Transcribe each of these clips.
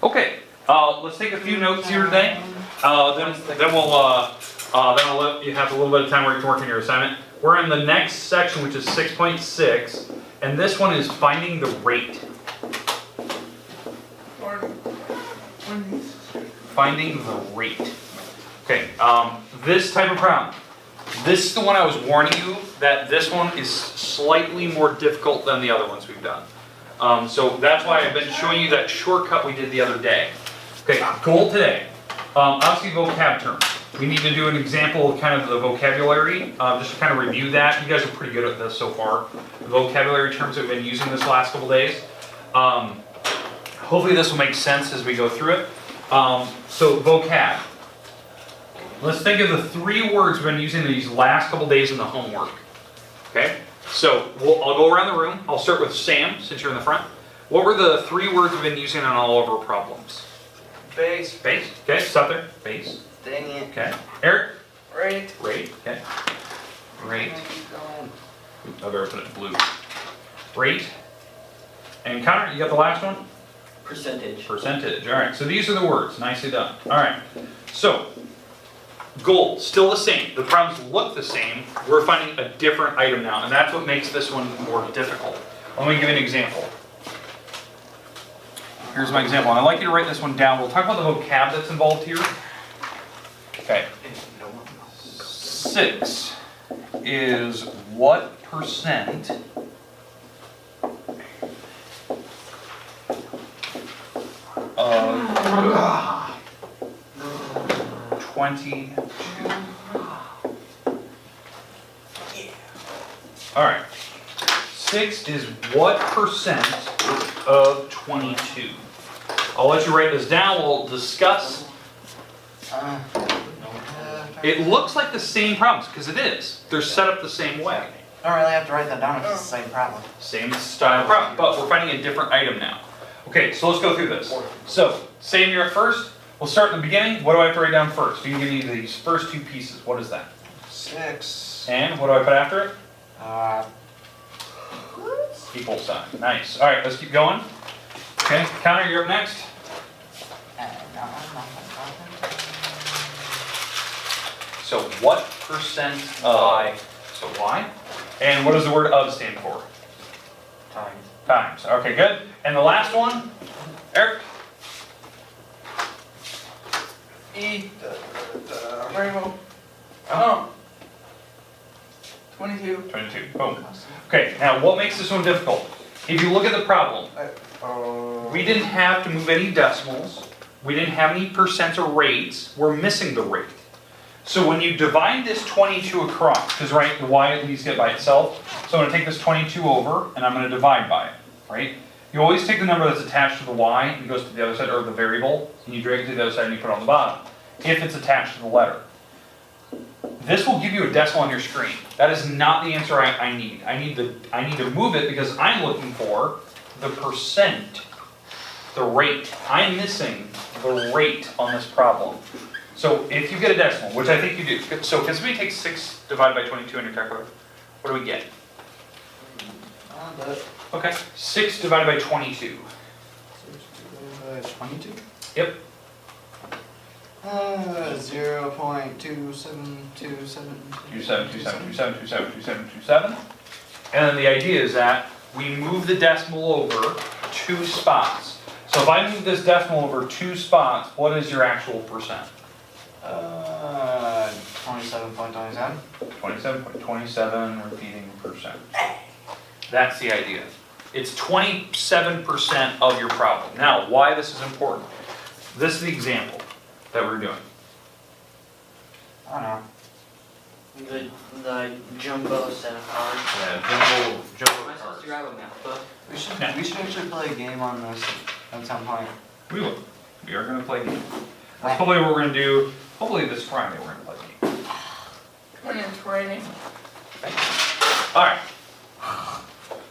Okay, let's take a few notes here today. Then I'll let you have a little bit of time where you can work on your assignment. We're in the next section, which is 6.6, and this one is finding the rate. Finding the rate. Okay, this type of problem. This is the one I was warning you that this one is slightly more difficult than the other ones we've done. So that's why I've been showing you that shortcut we did the other day. Okay, goal today. Obviously vocab terms. We need to do an example of kind of the vocabulary, just to kind of review that. You guys are pretty good at this so far. The vocabulary terms that we've been using this last couple days. Hopefully this will make sense as we go through it. So vocab. Let's think of the 3 words we've been using these last couple days in the homework. Okay? So I'll go around the room. I'll start with Sam, since you're in the front. What were the 3 words we've been using on all of our problems? Base. Base. Okay, stop there. Base. Dang it. Okay. Eric? Rate. Rate. Okay. Rate. I'll go put it in blue. Rate. And Connor, you got the last one? Percentage. Percentage. All right. So these are the words. Nicely done. All right. So goal still the same. The problems look the same. We're finding a different item now, and that's what makes this one more difficult. Let me give you an example. Here's my example, and I'd like you to write this one down. We'll talk about the vocab that's involved here. Okay. 6 is what percent of 22? All right. 6 is what percent of 22? I'll let you write this down. We'll discuss. It looks like the same problems, because it is. They're set up the same way. I don't really have to write that down, it's the same problem. Same style problem, but we're finding a different item now. Okay, so let's go through this. So, Sam, you're at first. We'll start in the beginning. What do I have to write down first? You can give me these first 2 pieces. What is that? 6. And what do I put after it? Equal sign. Nice. All right, let's keep going. Okay, Connor, you're up next. So what percent of, so y? And what does the word of stand for? Times. Times. Okay, good. And the last one, Eric? E. Rainbow. Oh. 22. 22. Boom. Okay, now what makes this one difficult? If you look at the problem, we didn't have to move any decimals. We didn't have any percents or rates. We're missing the rate. So when you divide this 22 across, because right, the y at least get by itself, so I'm going to take this 22 over and I'm going to divide by it, right? You always take the number that's attached to the y and goes to the other side, or the variable, and you drag it to the other side and you put it on the bottom, if it's attached to the letter. This will give you a decimal on your screen. That is not the answer I need. I need to move it because I'm looking for the percent, the rate. I'm missing the rate on this problem. So if you get a decimal, which I think you do, so can somebody take 6 divided by 22 on your calculator? What do we get? Okay, 6 divided by 22. 22? Yep. 0.2727. 27. And then the idea is that we move the decimal over 2 spots. So if I move this decimal over 2 spots, what is your actual percent? 27.27. 27.27 repeating percent. That's the idea. It's 27% of your problem. Now, why this is important? This is the example that we're doing. I don't know. The jumbo set of cards. Yeah, jumbo Am I supposed to grab a math book? We should actually play a game on this at some point. We will. We are going to play a game. That's probably what we're going to do. Hopefully this Friday we're going to play a game. When it's raining. All right.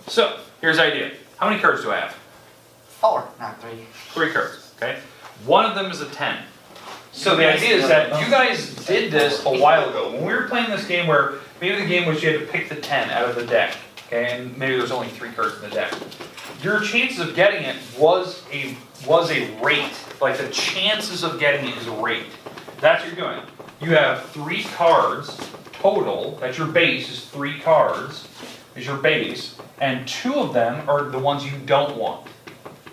So, here's the idea. How many cards do I have? 4, not 3. 3 cards, okay? One of them is a 10. So the idea is that you guys did this a while ago. When we were playing this game where maybe the game was you had to pick the 10 out of the deck, okay? And maybe there's only 3 cards in the deck. Your chances of getting it was was a rate. Like the chances of getting it is a rate. That's what you're doing. You have 3 cards total, that's your base, is 3 cards, is your base, and 2 of them are the ones you don't want.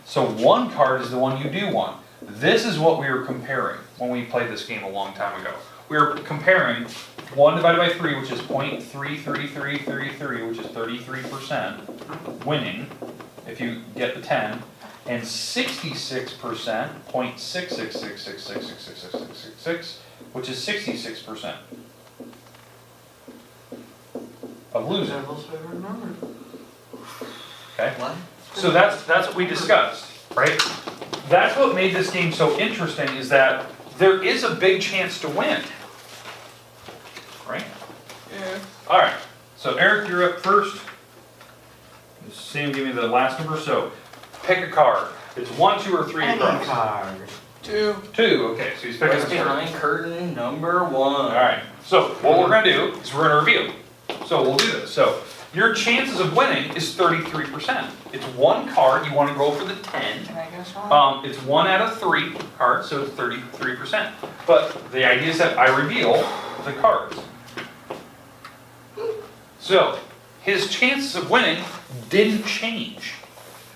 So 1 card is the one you do want. This is what we were comparing when we played this game a long time ago. We were comparing 1 divided by 3, which is 0.33333, which is 33% winning if you get the 10, and 66%, 0.66666666666, which is 66% of losing. Devil's favorite number. Okay? What? So that's what we discussed, right? That's what made this game so interesting, is that there is a big chance to win. Right? Yeah. Alright, so Eric, you're up first. Sam, give me the last number, so pick a card. It's 1, 2, or 3 Any across. card. 2. 2, okay, so he's picking What's a card. behind curtain number 1? Alright, so what we're gonna do is we're gonna reveal. So we'll do this. So your chances of winning is 33%. It's 1 card, you wanna go for the 10. Can I guess one? It's 1 out of 3 cards, so it's 33%. But the idea is that I reveal the cards. So his chances of winning didn't change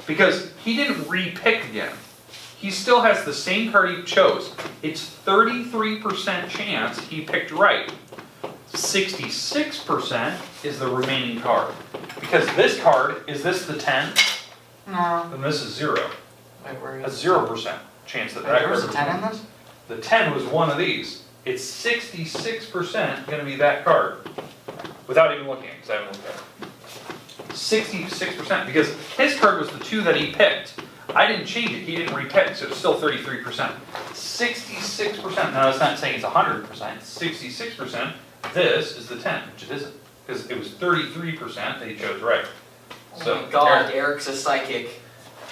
because he didn't re-pick again. He still has the same card he chose. It's 33% chance he picked right. 66% is the remaining card. Because this card, is this the 10? No. Then this is 0. Wait, where That's is 0% chance that Wait, that there was a card. 10 in this? The 10 was one of these. It's 66% gonna be that card. Without even looking at it, because I haven't looked at it. 66%, because his card was the 2 that he picked. I didn't change it, he didn't re-pick, so it's still 33%. 66%, now that's not saying it's 100%, 66%, this is the 10, which it isn't. Because it was 33% that he chose right. So, Oh my god, Eric, Eric's a psychic.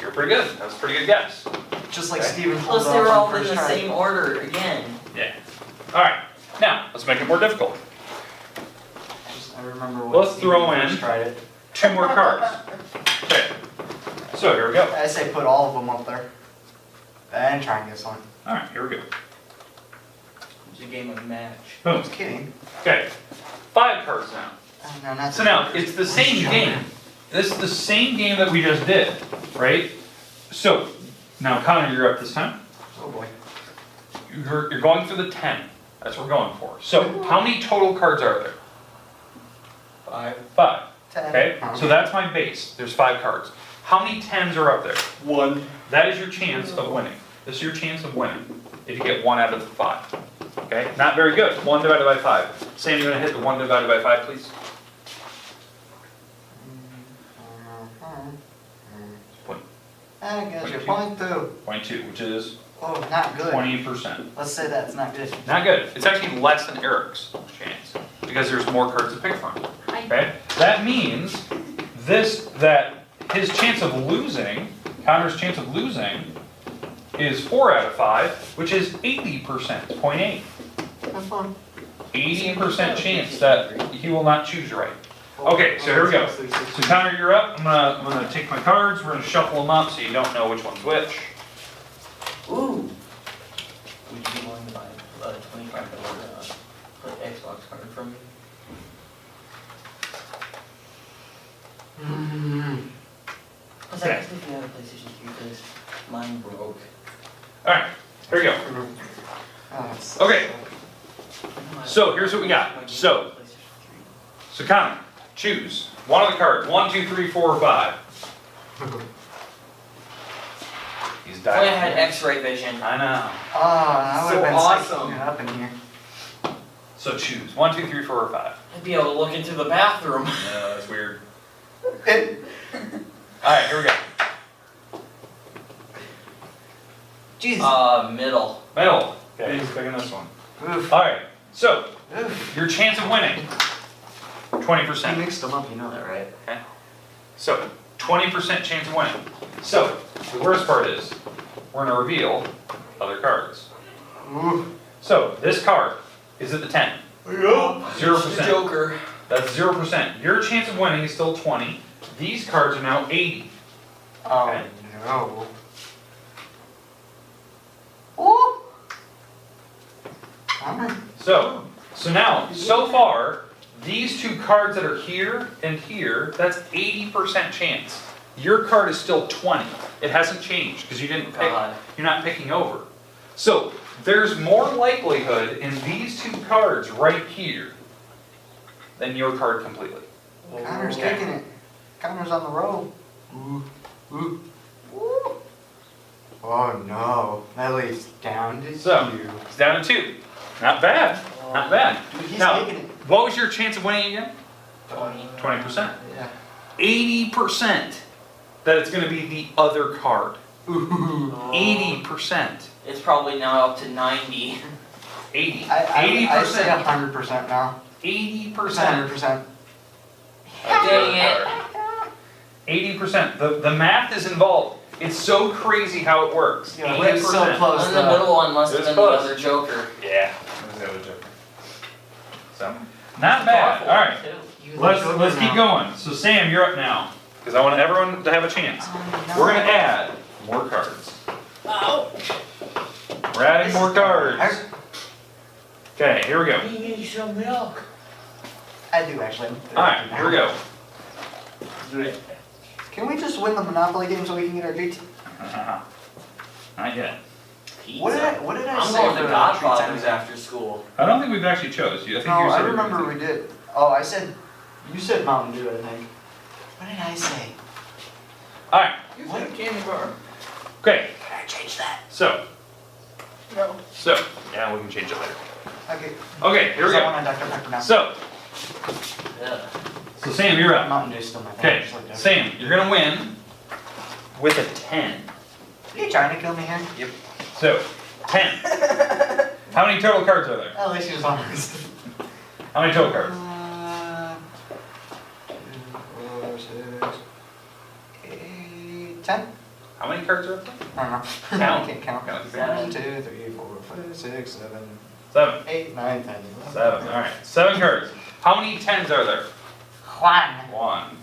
you're pretty good, that was a pretty good guess. Just like Okay. Steven Plus pulled they were off all on in first the try. same order again. Yeah. Alright, now, let's make it more difficult. I remember when Let's Steven throw first in- tried it. 2 more cards. Okay, so here we go. I say put all of them up there. And try and guess one. Alright, here we go. It's a game of match. I Boom. was kidding. Okay, 5 cards now. No, not So now, it's the same game. This is the same game that we just did, right? So, now Connor, you're up this time. Oh boy. You're going for the 10. That's what we're going for. So, how many total cards are there? 5. 5. 10. Okay, so that's my base. There's 5 cards. How many 10s are up there? 1. That is your chance of winning. This is your chance of winning if you get 1 out of the 5. Okay, not very good. 1 divided by 5. Sam, you're gonna hit the 1 divided by 5, please. Point, I guess you're 0.2. 0.2. 0.2, which is Oh, not good. 20%. Let's say that's not good. Not good. It's actually less than Eric's chance because there's more cards to pick from. Okay? That means that his chance of losing, Connor's chance of losing, is 4 out of 5, which is 80%, 0.8. Have fun. 80% chance that he will not choose right. Okay, so here we go. So Connor, you're up. I'm gonna take my cards. We're gonna shuffle them up so you don't know which one's which. Ooh. Would you be willing to buy a $25 Xbox card from me? Because I guess if you have a PlayStation 3, because mine broke. All right, here we go. Okay. So, here's what we got. So Connor, choose one of the cards. 1, 2, 3, 4, or 5. He's If only I had dying. X-ray vision. I know. Oh, I would So have been awesome. psyching it up in here. So choose 1, 2, 3, 4, or 5. I'd be able to look into the bathroom. No, that's weird. It, All right, here we go. jeez. Middle. Middle. Okay, he's picking this one. Oof. All right. So Oof. your chance of winning, I 20%. mixed them up, you know that, right? Okay. So 20% chance of winning. So the worst part is we're gonna reveal other cards. Oof. So this card is at the 10. It's 0%. the Joker. That's 0%. Your chance of winning is still 20. These cards are now 80. Oh, Okay. no. Alright. So now, so far, these two cards that are here and here, that's 80% chance. Your card is still 20. It hasn't changed because you didn't pick, God. you're not picking over. So there's more likelihood in these two cards right here than your card completely. Connor's taking it. Connor's on the roll. Ooh, ooh, ooh. Oh no, that leaves down to So, you. it's down to 2. Not bad, not bad. Dude, he's Now, taking it. what was your chance of winning again? 20%. Yeah. 80% that it's gonna be the other card. Ooh. 80%. It's probably now up to 90. 80. I say 80%. 100% now. 80%. 100%. Dang 80%. The math is involved. It's so crazy how it works. Yeah, we're so 80%. close. it. And the middle one must have It's been close. the other Joker. Yeah. That was the other joker. So, not bad. Powerful All right. too. You Let's look good keep now. going. So Sam, you're up now because I want everyone to have a chance. Oh, no. We're gonna add more cards. Ouch. We're adding more cards. Okay, here we go. You need some milk. I do actually. All right, here we go. Can we just win the Monopoly game so we can get our treats? Not yet. Pizza. What did I I'm say going for to the Godfather's treats? after school. I don't think we've actually chose you. I think No, you I said remember we did. Oh, I said, you said Mountain Dew, I think. What did I say? All right. You said a candy bar. Okay. Can I change that? So No. yeah, we can change it later. Okay. Okay, here we Is that go. one on Dr. Pepper now? So Yeah. Sam, you're up. Mountain Dew's still my Okay, favorite. Just like that. Sam, you're gonna win with a 10. Are you trying to kill me here? So 10. How many total cards are there? At least he was honest. How many total cards? 2, 4, 6, 8, 10? How many cards are there? I don't know. Count. I can't count. Count. 1, 2, 3, 4, 5, 6, 7, 7. 8, 9, 10, 11. 7. All right. 7 cards. How many 10s are there? Juan. 1.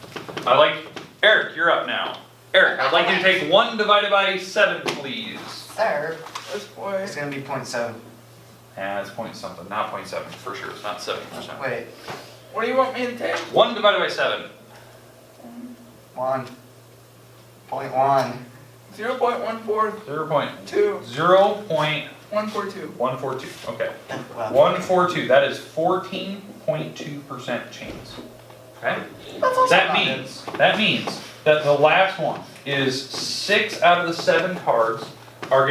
I like Eric. You're up now. Eric, I'd like you to take 1 divided by 7, please. Sir. This boy. It's gonna be 0.7. Yeah, it's point something, not 0.7 for sure. It's not 7%. Wait. What do you want me to take? 1 divided by 7. 1. 0.1. 0.142. 0.0.142. 142. Okay. Well, 142. That is 14.2% chance. Okay. that's also That not means that the last one is 6 out of the 7 cards are going